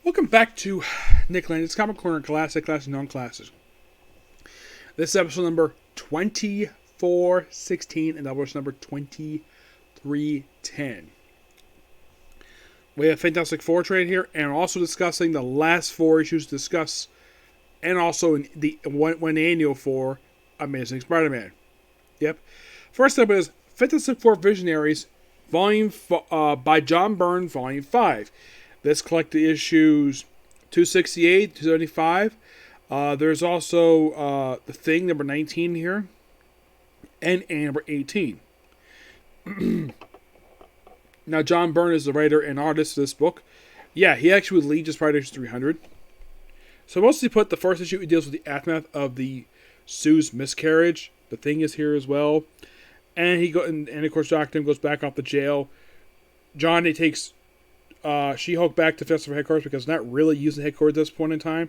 Welcome back to Nick Lenz Comic Corner, Classic, Non-Classic. This is episode number 2416 and Doubleshot number 2310. We have Fantastic Four trade here, and also discussing the last four issues to discuss, and also in the one annual for Amazing Spider-Man. Yep. First up is Fantastic Four Visionaries, by John Byrne, Volume 5. This collected issues 268, 275. There's also The Thing, number 19 here, and number 18. Now, John Byrne is the writer and artist of this book. Yeah, he actually would lead just prior to issue 300. So mostly put the first issue, he deals with the aftermath of the Sue's miscarriage. The Thing is here as well. And of course, Doctor goes back off the jail. Johnny takes She-Hulk back to Festival headquarters because not really using headquarters at this point in time.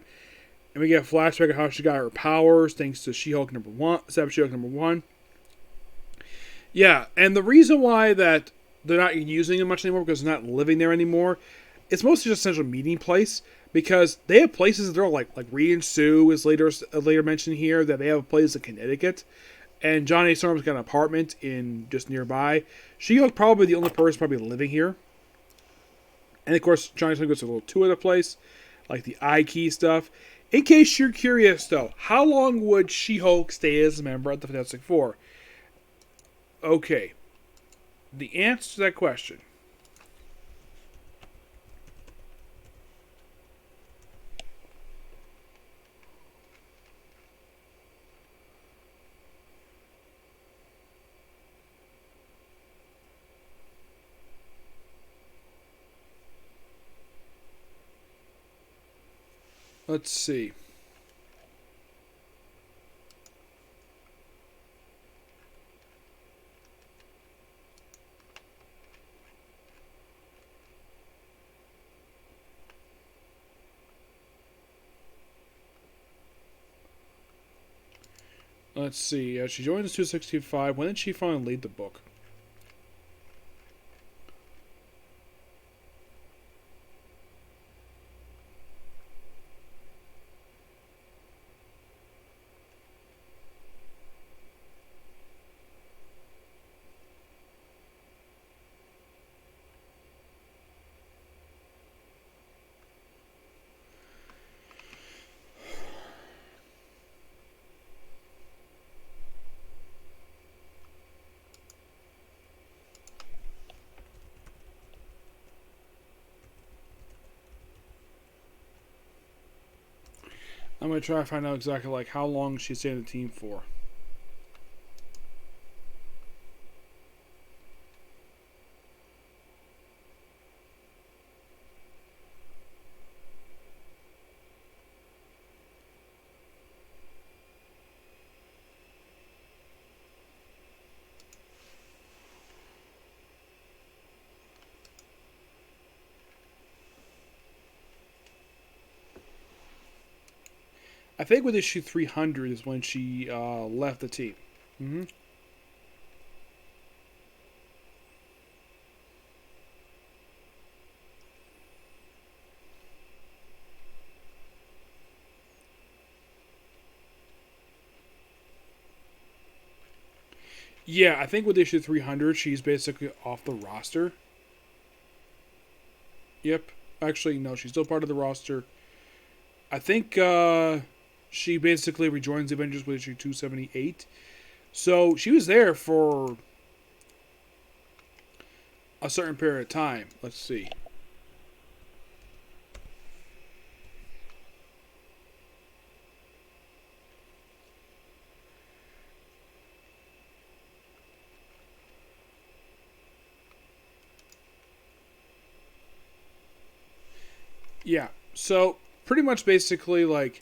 And we get a flashback of how she got her powers thanks to She-Hulk number 1, She-Hulk number 1. Yeah, and the reason why that they're not using it much anymore because they're not living there anymore, it's mostly just a central meeting place because they have places that they're like Reed and Sue is later mentioned here that they have a place in Connecticut. And Johnny Storm's got an apartment in just nearby. She-Hulk probably the only person probably living here. And of course, Johnny Storm goes to a little tour of the place, like the I-Key stuff. In case you're curious, though, how long would She-Hulk stay as a member of the Fantastic Four? Okay. The answer to that question. Let's see. Let's see. She joined the 265. When did she finally lead the book? I'm going to try to find out exactly like how long she stayed in the team for. I think with issue 300 is when she left the team. Mm-hmm. Yeah, I think with issue 300, she's basically off the roster. Yep. Actually, no, she's still part of the roster. I think she basically rejoins the Avengers with issue 278. So she was there for a certain period of time. Let's see. Yeah, so pretty much basically like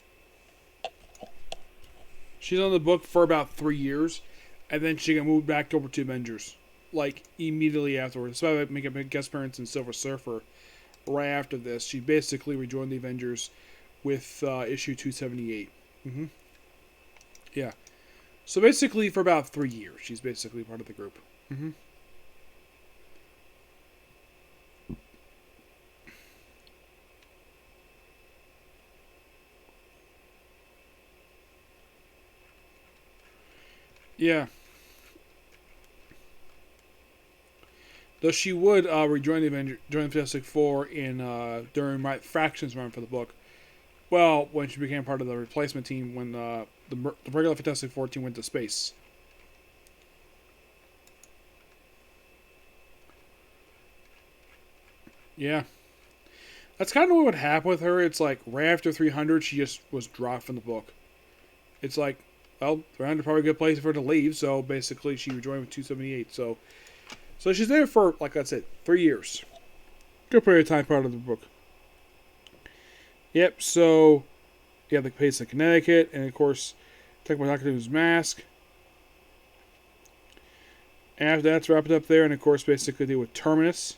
she's on the book for about 3 years, and then she got moved back over to Avengers like immediately afterwards. So I make a big guest appearance in Silver Surfer right after this. She basically rejoined the Avengers with issue 278. Mm-hmm. Yeah. So basically for about 3 years, she's basically part of the group. Mm-hmm. Yeah. Though she would rejoin join the Fantastic Four in during my Fractions run for the book. Well, when she became part of the replacement team when the regular Fantastic Four team went to space. Yeah. That's kind of what would happen with her. It's like right after 300, she just was dropped from the book. It's like, well, 300 probably a good place for her to leave. So basically, she rejoined with 278. So she's there for, like I said, 3 years. Good period of time, part of the book. Yep. So you have the case in Connecticut, and of course, talk about Doctor Doom's mask. After that's wrapped up there, and of course, basically deal with Terminus.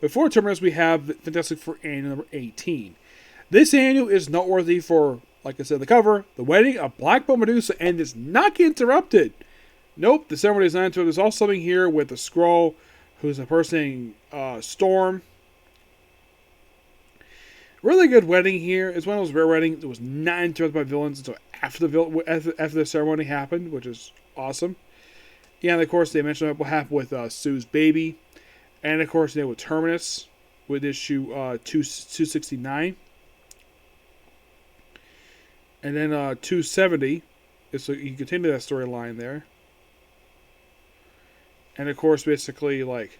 Before Terminus, we have Fantastic Four annual number 18. This annual is noteworthy for, like I said, the cover, the wedding of Black Bolt Medusa, and it's not getting interrupted. Nope, the ceremony is not interrupted. There's also something here with the Skrull, who's impersonating Storm. Really good wedding here. It's one of those rare weddings that was not interrupted by villains until after the ceremony happened, which is awesome. Yeah, and of course, they mentioned what happened with Sue's baby. And of course, they with Terminus with issue 269. And then 270. So you continue that storyline there. And of course, basically, like.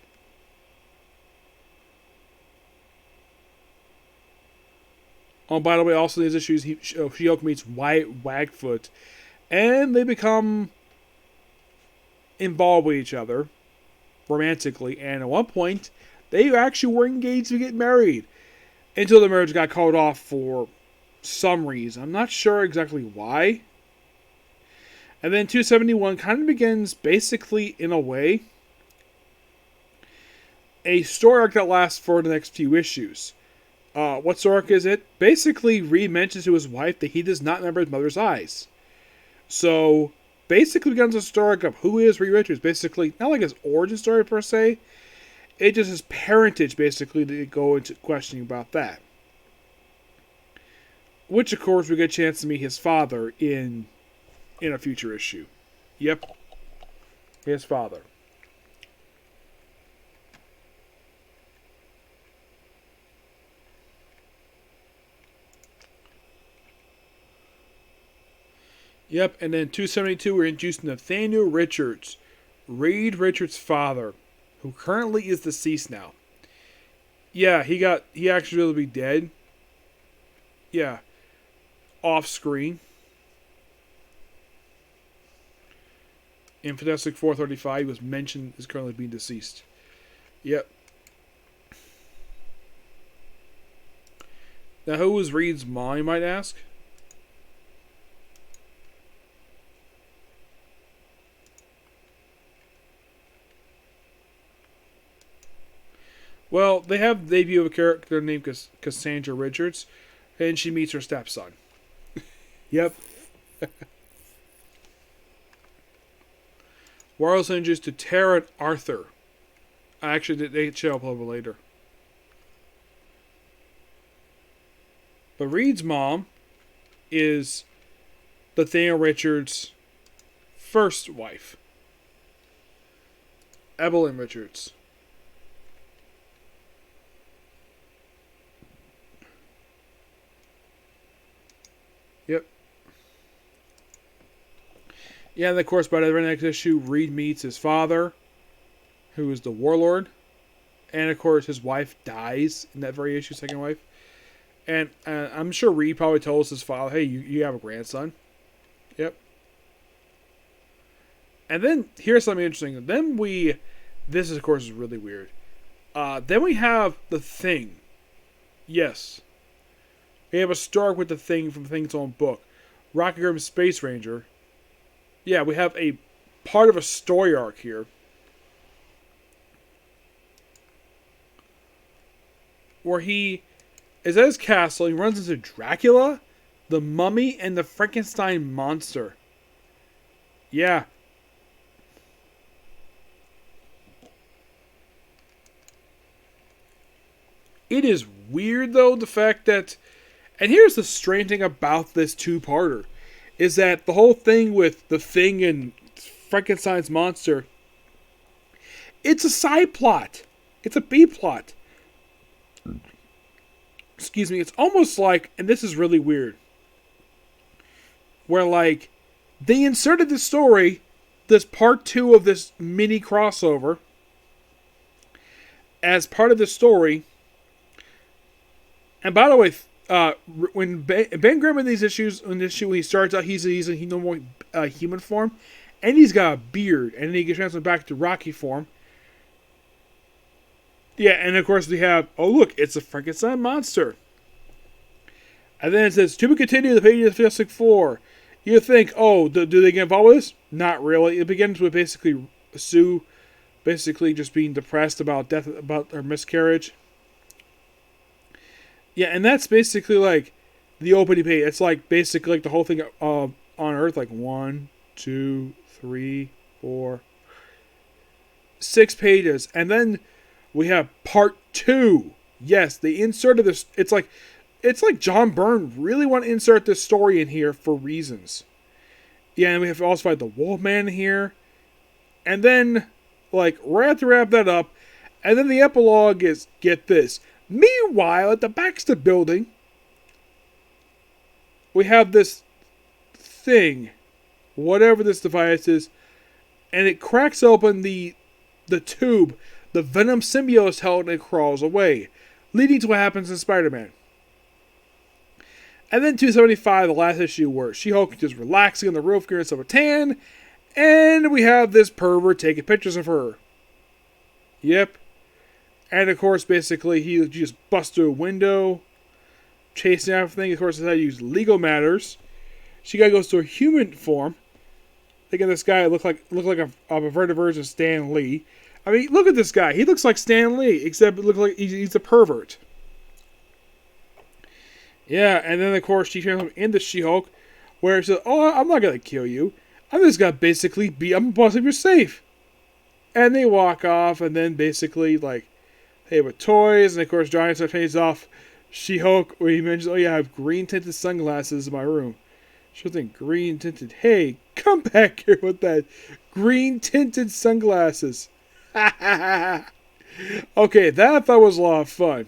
Oh, by the way, also in these issues, She-Hulk meets Wyatt Wagfoot. And they become involved with each other romantically, and at one point they actually were engaged to get married until the marriage got called off for some reason. I'm not sure exactly why. And then 271 kind of begins basically, in a way, a story arc that lasts for the next few issues. What story arc is it? Basically, Reed mentions to his wife that he does not remember his mother's eyes. So basically becomes a story of who is Reed Richards. Basically, not like his origin story per se. It just his parentage, basically, to go into questioning about that. Which, of course, we get a chance to meet his father in a future issue. Yep. His father. Yep, and then 272, we're introduced Nathaniel Richards, Reed Richards' father, who currently is deceased now. Yeah, he actually will be dead. Yeah, off screen. In Fantastic 435, he was mentioned as currently being deceased. Yep. Now, who was Reed's mom, you might ask? Well, they have the debut of a character named Cassandra Richards, and she meets her stepson. Yep. We're also introduced to Tara and Arthur. Actually, they show up a little bit later. But Reed's mom is Nathaniel Richards' first wife, Evelyn Richards. Yep. Yeah, and of course, by the very next issue, Reed meets his father, who is the warlord. And of course, his wife dies in that very issue, second wife. And I'm sure Reed probably told his father, hey, you have a grandson. Yep. And then, here's something interesting. This of course is really weird. Then we have The Thing. Yes. We have a story with The Thing from Thing's own book. Rocket Grim's Space Ranger. Yeah, we have a part of a story arc here. Where he is at his castle, he runs into Dracula, the Mummy, and the Frankenstein monster. Yeah. It is weird, though, the fact that... And here's the strange thing about this two-parter. is that the whole thing with the Thing and Frankenstein's monster, it's a side plot. It's a B plot. Excuse me. It's almost like, and this is really weird, where like they inserted the story, this part 2 of this mini crossover, as part of the story. And by the way, when Ben Grimm in these issues, when he starts out, he's in normal human form, and he's got a beard, and then he gets transferred back to Rocky form. Yeah, and of course we have, oh look, it's a Frankenstein monster. And then it says, to be continued, the page of Fantastic Four. You think, oh, do they get involved with this? Not really. It begins with basically Sue basically just being depressed about death, about her miscarriage. Yeah, and that's basically like the opening page. It's like basically like the whole thing on Earth, like 1, 2, 3, 4, 6 pages. And then we have part 2. Yes, they inserted this. It's like John Byrne really want to insert this story in here for reasons. Yeah, and we have also find the Wolfman here. And then, like, right after wrap that up, and then the epilogue is, get this. Meanwhile, at the Baxter building, we have this thing, whatever this device is, and it cracks open the tube the Venom symbiote is held, and it crawls away, leading to what happens in Spider-Man. And then 275, the last issue, where She-Hulk is just relaxing on the roof, getting herself a tan, and we have this pervert taking pictures of her. Yep. And of course, basically, he just busts through a window, chasing everything. Of course, that's how you use legal matters. She goes to her human form, thinking this guy look like a perverted version of Stan Lee. I mean, look at this guy. He looks like Stan Lee, except it looks like he's a pervert. Yeah, and then, of course, she turns him into She-Hulk, where she says, oh, I'm not going to kill you. I'm just going to basically I'm going to keep you safe. And they walk off, and then basically, like, hey, with toys, and of course, Johnny starts pays off She-Hulk, where he mentions, oh yeah, I have green-tinted sunglasses in my room. She'll think, green-tinted, hey, come back here with that green-tinted sunglasses. Okay, that I thought was a lot of fun.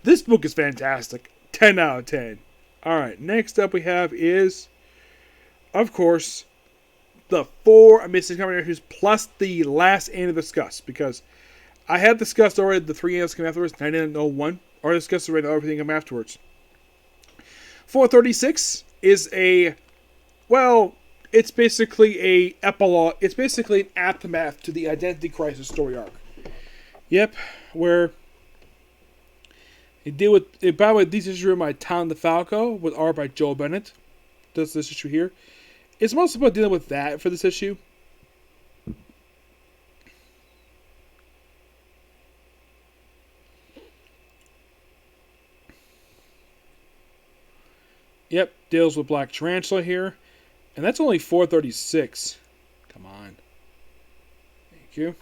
This book is fantastic. 10 out of 10. Alright, next up we have is, of course, the 4 Amazing Comic issues plus the last end to discuss, because I have discussed already the 3 ends come afterwards, 1901, or discussed already everything come afterwards. 436 is it's basically a epilogue. It's basically an aftermath to the Identity Crisis story arc. Yep, where they deal with. By the way, these issues are by Tom DeFalco with art by Joel Bennett. That's this issue here. It's mostly about dealing with that for this issue. Yep, deals with Black Tarantula here. And that's only 436. Come on. Thank you.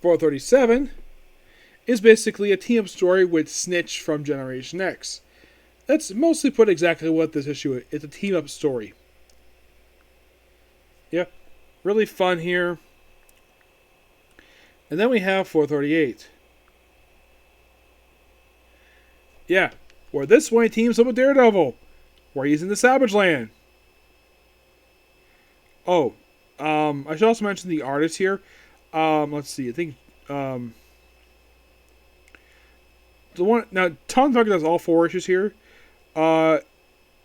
437 is basically a team-up story with Snitch from Generation X. That's mostly put exactly what this issue is. It's a team-up story. Yep. Really fun here. And then we have 438. Yeah. Where this one teams up with Daredevil. Where he's in the Savage Land. Oh. I should also mention the artist here. Let's see. I think the one now Tom Tucker does all 4 issues here.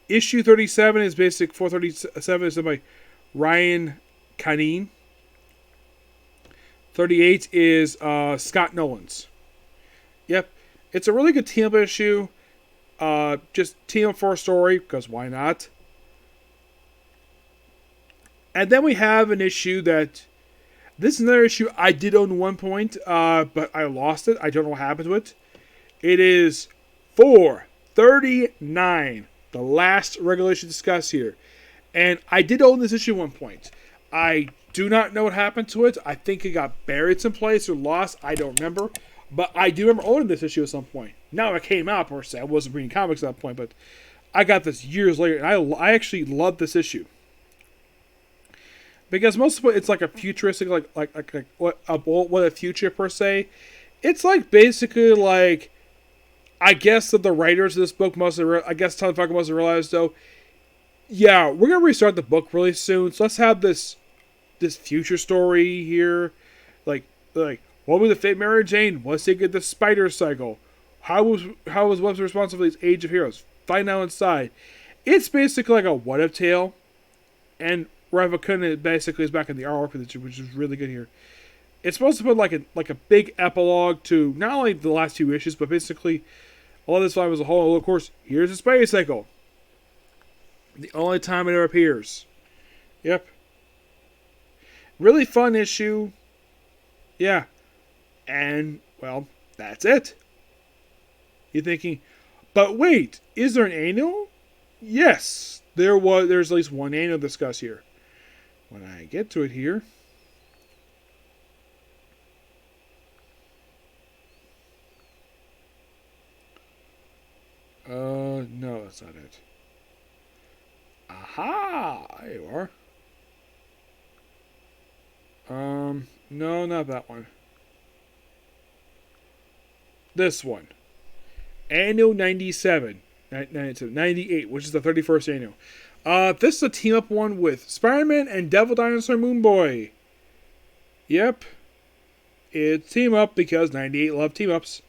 Issue 37 is basic. 437 is by Ryan Canine. 38 is Scott Nolan's. Yep, it's a really good team-up issue. Just team up for a story, because why not? And then we have an issue that... This is another issue I did own at one point, but I lost it. I don't know what happened to it. It is 439, the last regulation discussed here. And I did own this issue at one point. I do not know what happened to it. I think it got buried someplace or lost. I don't remember. But I do remember owning this issue at some point. Now it came out, per se. I wasn't reading comics at that point, but I got this years later, and I actually love this issue. Because most of it's like a futuristic, like what a future per se. It's like basically like, I guess that the writers of this book I guess Tom Falcon must have realized though, yeah, we're gonna restart the book really soon, so let's have this future story here, like what was the fate of Mary Jane? Once they get the spider cycle, how was Web's responsible for these Age of Heroes? Find out inside. It's basically like a what if tale, and Ravakuna basically is back in the artwork, which is really good here. It's supposed to put like a big epilogue to not only the last 2 issues, but basically a lot of this volume as a whole. Of course, here's the spider cycle. The only time it ever appears. Yep. Really fun issue. Yeah. And, well, that's it. You're thinking, but wait, is there an annual? Yes. There's at least one annual to discuss here. When I get to it here. No, that's not it. Aha! There you are. No, not that one. This one. Annual 97. 98, which is the 31st annual. This is a team-up one with Spider-Man and Devil Dinosaur Moon Boy. Yep. It's team-up because 98 love team-ups.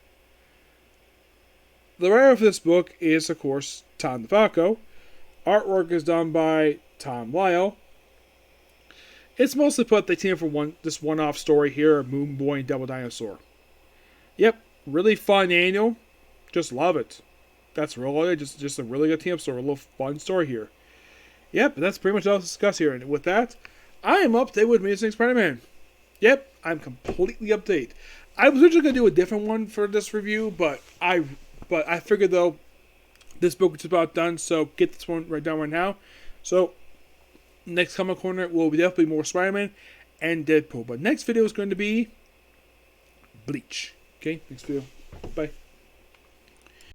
The writer for this book is, of course, Tom DeFalco. Artwork is done by Tom Lyle. It's mostly put they team for this one-off story here of Moon Boy and Devil Dinosaur. Yep, really fun annual. Just love it. That's really just a really good team-up story, a little fun story here. Yep, that's pretty much all to discuss here. And with that, I am up to date with Amazing Spider-Man. Yep, I'm completely up to date. I was originally going to do a different one for this review, but I figured though this book is about done, so get this one right down right now. So next Comic Corner will be definitely more Spider-Man and Deadpool. But next video is going to be Bleach. Okay, next video. Bye.